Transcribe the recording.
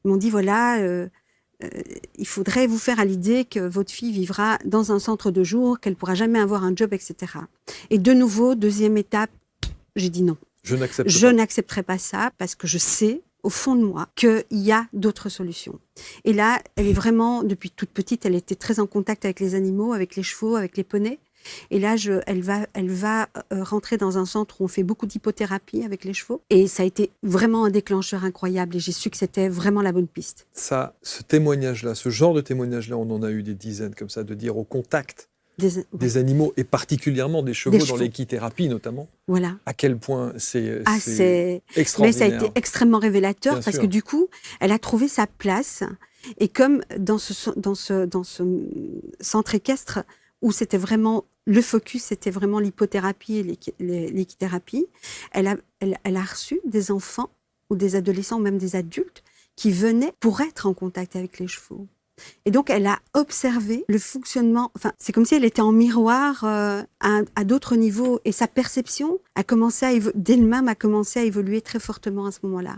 Ils m'ont dit, voilà, il faudrait vous faire à l'idée que votre fille vivra dans un centre de jour, qu'elle ne pourra jamais avoir un job, etc. Et de nouveau, deuxième étape, j'ai dit non. Je n'accepterai pas ça parce que je sais, au fond de moi, qu'il y a d'autres solutions. Et là, elle est vraiment, depuis toute petite, elle était très en contact avec les animaux, avec les chevaux, avec les poneys. Et là, elle va rentrer dans un centre où on fait beaucoup d'hypothérapie avec les chevaux. Et ça a été vraiment un déclencheur incroyable. Et j'ai su que c'était vraiment la bonne piste. Ça, ce témoignage-là, ce genre de témoignage-là, on en a eu des dizaines comme ça, de dire au contact des animaux, et particulièrement des chevaux dans l'équithérapie notamment, voilà. À quel point c'est extraordinaire. Mais ça a été extrêmement révélateur parce que du coup, elle a trouvé sa place. Et comme dans ce centre équestre, où c'était vraiment, le focus, c'était vraiment l'hypothérapie et l'équithérapie, elle a reçu des enfants ou des adolescents ou même des adultes qui venaient pour être en contact avec les chevaux. Et donc, elle a observé le fonctionnement, enfin, c'est comme si elle était en miroir à d'autres niveaux. Et sa perception a commencé d'elle-même a commencé à évoluer très fortement à ce moment-là.